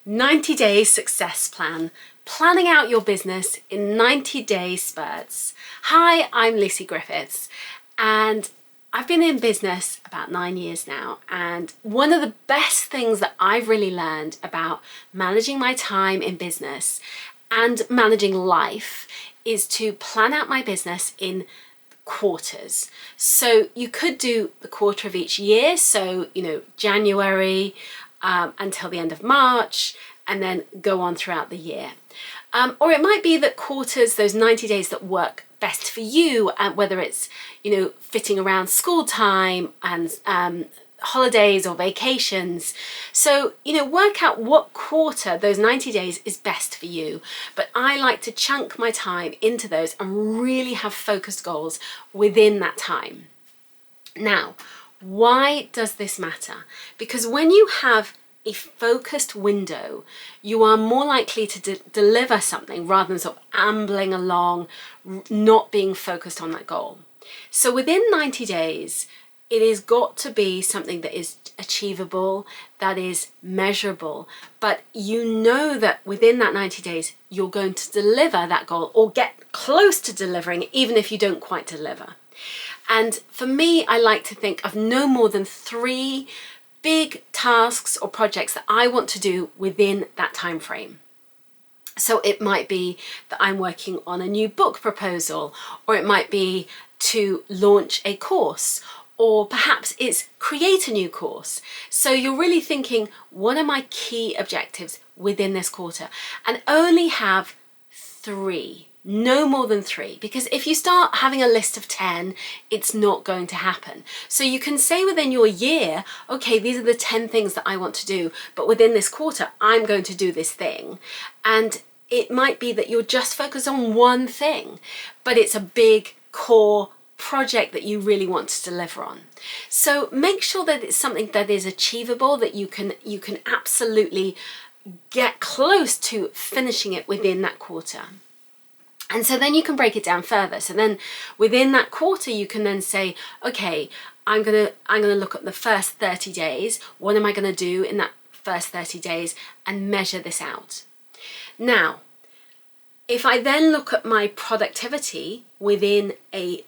90-day success plan, planning out your business in 90-day spurts. Hi, I'm Lucy Griffiths, and I've been in business about 9 years now, and one of the best things that I've really learned about managing my time in business and managing life is to plan out my business in quarters. So you could do the quarter of each year, so January until the end of March, and then go on throughout the year. Or it might be that quarters, those 90 days that work best for you, whether it's fitting around school time and holidays or vacations. So work out what quarter those 90 days is best for you. But I like to chunk my time into those and really have focused goals within that time. Now, why does this matter? Because when you have a focused window, you are more likely to deliver something rather than sort of ambling along, not being focused on that goal. So within 90 days, it has got to be something that is achievable, that is measurable, but you know that within that 90 days, you're going to deliver that goal or get close to delivering, even if you don't quite deliver. And for me, I like to think of no more than 3 big tasks or projects that I want to do within that time frame. So it might be that I'm working on a new book proposal, or it might be to launch a course, or perhaps it's create a new course. So you're really thinking, what are my key objectives within this quarter? And only have 3. No more than 3, because if you start having a list of 10, it's not going to happen. So you can say within your year, okay, these are the 10 things that I want to do, but within this quarter, I'm going to do this thing. And it might be that you're just focused on one thing, but it's a big core project that you really want to deliver on. So make sure that it's something that is achievable, that you can absolutely get close to finishing it within that quarter. And so then you can break it down further. So then within that quarter, you can then say, okay, I'm gonna look at the first 30 days. What am I gonna do in that first 30 days and measure this out? Now, if I then look at my productivity within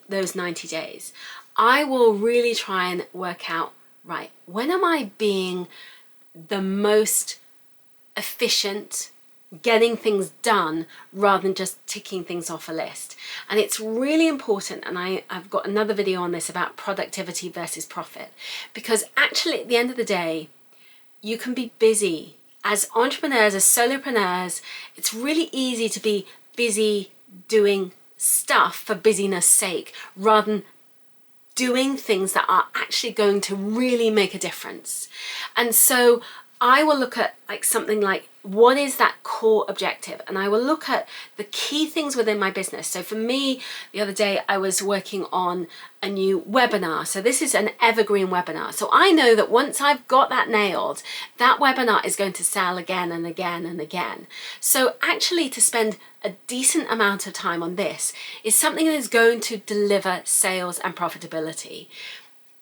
those 90 days, I will really try and work out, right, when am I being the most efficient, getting things done rather than just ticking things off a list. And it's really important, and I've got another video on this about productivity versus profit, because actually at the end of the day, you can be busy. As entrepreneurs, as solopreneurs, it's really easy to be busy doing stuff for busyness sake rather than doing things that are actually going to really make a difference. And so I will look at something like, what is that core objective? And I will look at the key things within my business. So for me, the other day, I was working on a new webinar. So this is an evergreen webinar. So I know that once I've got that nailed, that webinar is going to sell again and again and again. So actually to spend a decent amount of time on this is something that is going to deliver sales and profitability.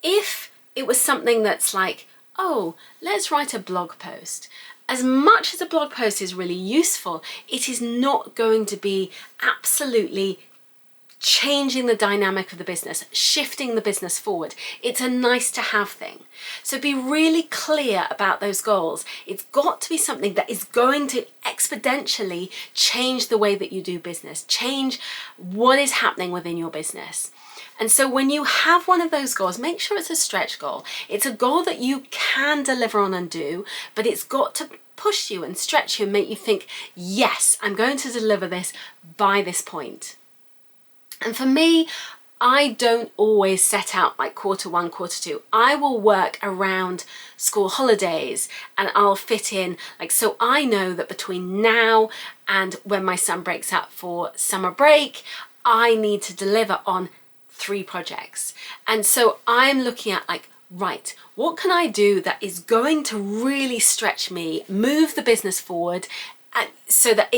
If it was something that's like, oh, let's write a blog post. As much as a blog post is really useful, it is not going to be absolutely changing the dynamic of the business, shifting the business forward. It's a nice to have thing. So be really clear about those goals. It's got to be something that is going to exponentially change the way that you do business, change what is happening within your business. And so when you have one of those goals, make sure it's a stretch goal. It's a goal that you can deliver on and do, but it's got to push you and stretch you and make you think, yes, I'm going to deliver this by this point. And for me, I don't always set out like quarter 1, quarter 2. I will work around school holidays and I'll fit in, so I know that between now and when my son breaks up for summer break, I need to deliver on 3 projects. And so I'm looking at right, what can I do that is going to really stretch me, move the business forward, and so that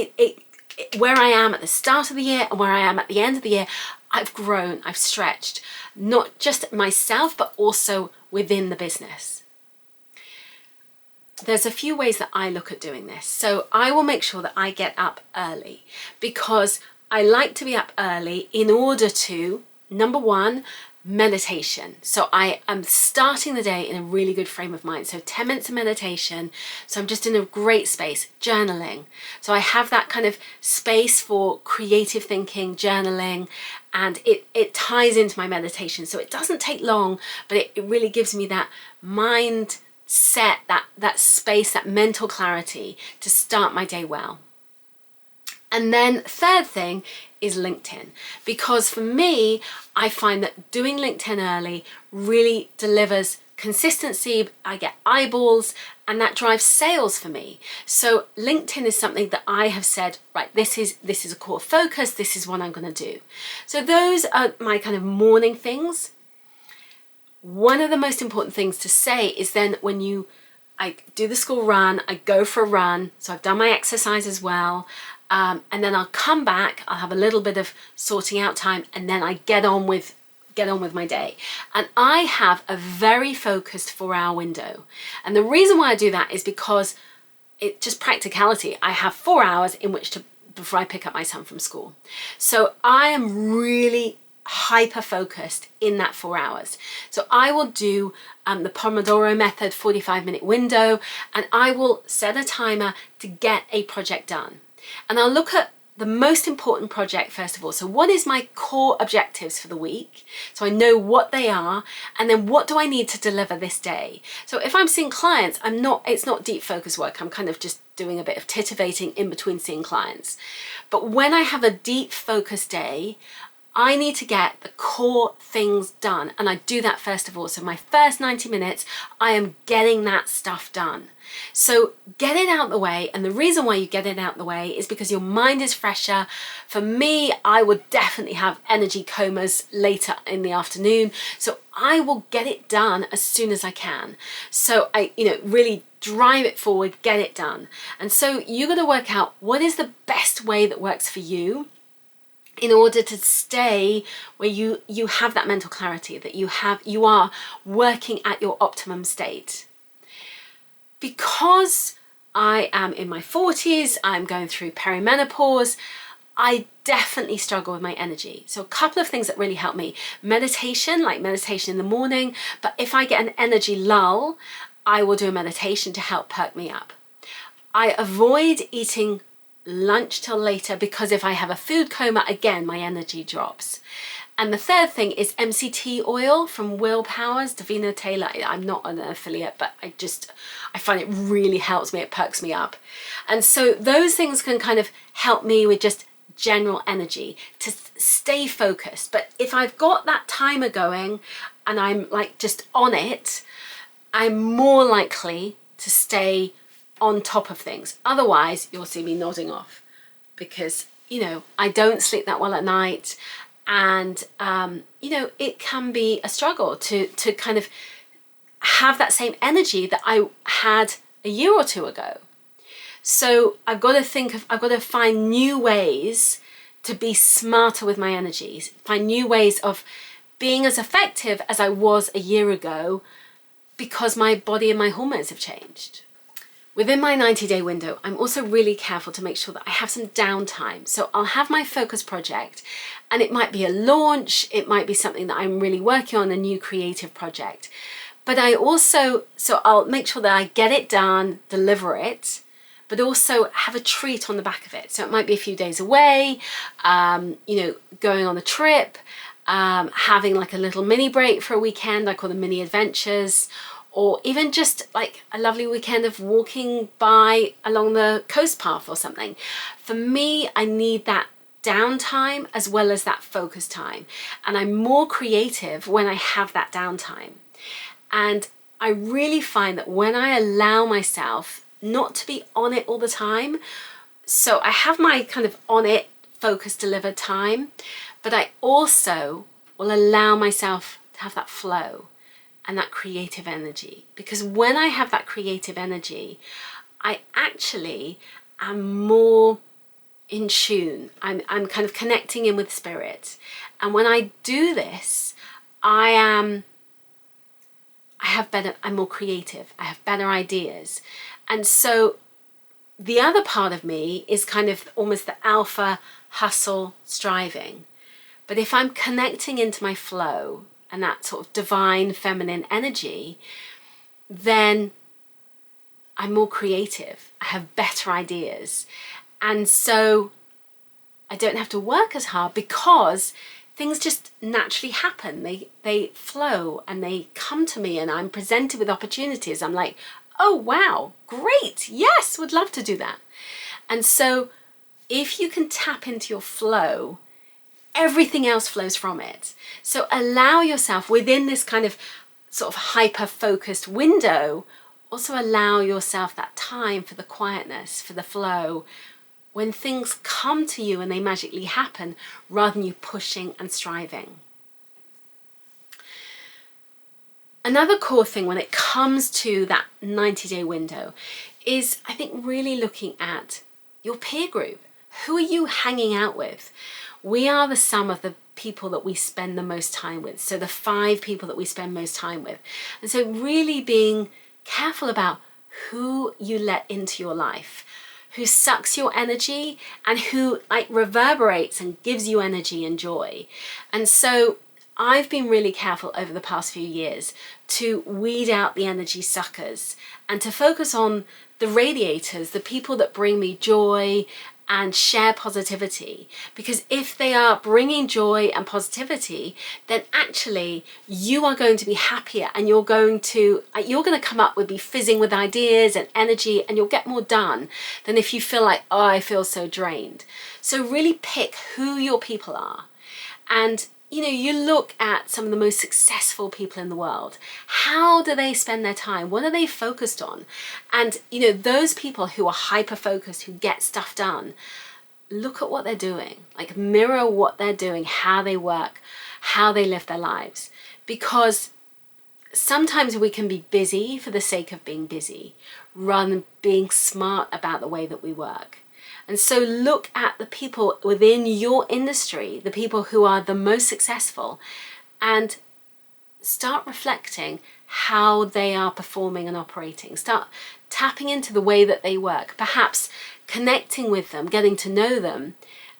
where I am at the start of the year and where I am at the end of the year, I've grown, I've stretched, not just myself, but also within the business. there's a few ways that I look at doing this. So I will make sure that I get up early, because I like to be up early in order to, number one, meditation. So I am starting the day in a really good frame of mind. So 10 minutes of meditation. So I'm just in a great space, journaling. So I have that kind of space for creative thinking, journaling, and it ties into my meditation. So it doesn't take long, but it really gives me that mind set, that space, that mental clarity to start my day well. And then third thing is LinkedIn, because for me, I find that doing LinkedIn early really delivers consistency. I get eyeballs, and that drives sales for me. So LinkedIn is something that I have said, right, this is a core focus. This is what I'm going to do. So those are my kind of morning things. One of the most important things to say is then when I do the school run, I go for a run. So I've done my exercise as well. And then I'll come back, I'll have a little bit of sorting out time, and then I get on with my day. And I have a very focused 4-hour window. And the reason why I do that is because it's just practicality. I have 4 hours in which before I pick up my son from school. So I am really hyper focused in that 4 hours. So I will do the Pomodoro method, 45-minute window, and I will set a timer to get a project done. And I'll look at the most important project first of all. So what is my core objectives for the week? So I know what they are, and then what do I need to deliver this day? So if I'm seeing clients, it's not deep focus work. I'm kind of just doing a bit of titivating in between seeing clients. But when I have a deep focus day, I need to get the core things done, and I do that first of all. So my first 90 minutes, I am getting that stuff done. So get it out the way, and the reason why you get it out the way is because your mind is fresher. For me, I would definitely have energy comas later in the afternoon, so I will get it done as soon as I can. So I, really drive it forward, get it done. And so you're going to work out what is the best way that works for you, in order to stay where you have that mental clarity, that you are working at your optimum state. Because I am in my 40s, I'm going through perimenopause, I definitely struggle with my energy. So a couple of things that really help me: meditation, like meditation in the morning, but if I get an energy lull, I will do a meditation to help perk me up. I avoid eating lunch till later, because if I have a food coma, again, my energy drops. And the third thing is MCT oil from Willpower's Davina Taylor. I'm not an affiliate, but I find it really helps me. It perks me up. And so those things can kind of help me with just general energy to stay focused. But if I've got that timer going and I'm like just on it, I'm more likely to stay on top of things. Otherwise, you'll see me nodding off, because, I don't sleep that well at night. And, it can be a struggle to kind of have that same energy that I had a year or two ago. So I've got to find new ways to be smarter with my energies, find new ways of being as effective as I was a year ago, because my body and my hormones have changed. Within my 90-day window, I'm also really careful to make sure that I have some downtime. So I'll have my focus project, and it might be a launch, it might be something that I'm really working on, a new creative project. But I'll make sure that I get it done, deliver it, but also have a treat on the back of it. So it might be a few days away, going on a trip, having like a little mini break for a weekend. I call them mini adventures. Or even just like a lovely weekend of walking by along the coast path or something. For me, I need that downtime as well as that focus time. And I'm more creative when I have that downtime. And I really find that when I allow myself not to be on it all the time, so I have my kind of on it, focus, delivered time, but I also will allow myself to have that flow and that creative energy. Because when I have that creative energy, I actually am more in tune. I'm kind of connecting in with spirit. And when I do this, I'm more creative. I have better ideas. And so the other part of me is kind of almost the alpha hustle striving. But if I'm connecting into my flow and that sort of divine feminine energy, then I'm more creative. I have better ideas. And so I don't have to work as hard because things just naturally happen. They flow and they come to me, and I'm presented with opportunities. I'm like, oh wow, great, yes, would love to do that. And so if you can tap into your flow, everything else flows from it. So allow yourself within this kind of sort of hyper-focused window, also allow yourself that time for the quietness, for the flow, when things come to you and they magically happen, rather than you pushing and striving. Another core thing when it comes to that 90-day window is, I think, really looking at your peer group. Who are you hanging out with? We are the sum of the people that we spend the most time with. So the 5 people that we spend most time with. And so really being careful about who you let into your life, who sucks your energy and who like reverberates and gives you energy and joy. And so I've been really careful over the past few years to weed out the energy suckers and to focus on the radiators, the people that bring me joy and share positivity. Because if they are bringing joy and positivity, then actually you are going to be happier, and you're going to come up with, be fizzing with ideas and energy, and you'll get more done than if you feel like, oh, I feel so drained. So really pick who your people are. And you look at some of the most successful people in the world. How do they spend their time? What are they focused on? And, those people who are hyper-focused, who get stuff done, look at what they're doing. Like, mirror what they're doing, how they work, how they live their lives. Because sometimes we can be busy for the sake of being busy, rather than being smart about the way that we work. And so look at the people within your industry, the people who are the most successful, and start reflecting how they are performing and operating. Start tapping into the way that they work, perhaps connecting with them, getting to know them,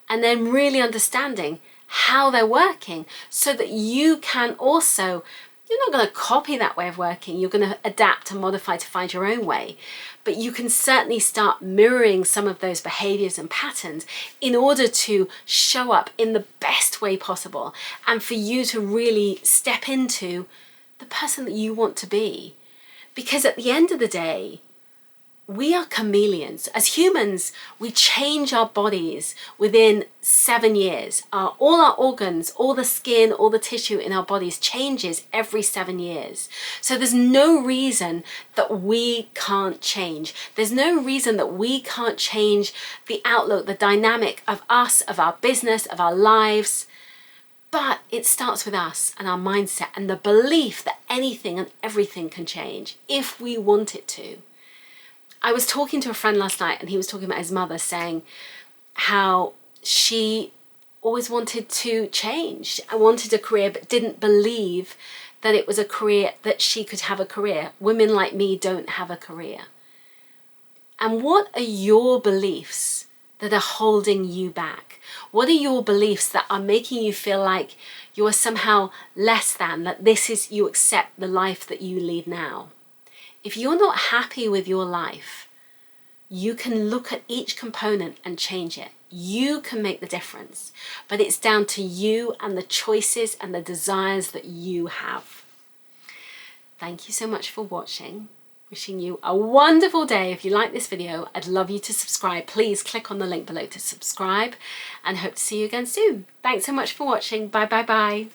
and then really understanding how they're working so that you can also, you're not going to copy that way of working, you're going to adapt and modify to find your own way. But you can certainly start mirroring some of those behaviors and patterns in order to show up in the best way possible and for you to really step into the person that you want to be. Because at the end of the day, we are chameleons. As humans, we change our bodies within 7 years. All our organs, all the skin, all the tissue in our bodies changes every 7 years. So there's no reason that we can't change. There's no reason that we can't change the outlook, the dynamic of us, of our business, of our lives. But it starts with us and our mindset and the belief that anything and everything can change if we want it to. I was talking to a friend last night, and he was talking about his mother, saying how she always wanted to change. I wanted a career, but didn't believe that it was a career, that she could have a career. Women like me don't have a career. And what are your beliefs that are holding you back? What are your beliefs that are making you feel like you are somehow less than, that this is, you accept the life that you lead now? If you're not happy with your life, you can look at each component and change it. You can make the difference, but it's down to you and the choices and the desires that you have. Thank you so much for watching. Wishing you a wonderful day. If you like this video, I'd love you to subscribe. Please click on the link below to subscribe, and hope to see you again soon. Thanks so much for watching. Bye, bye, bye.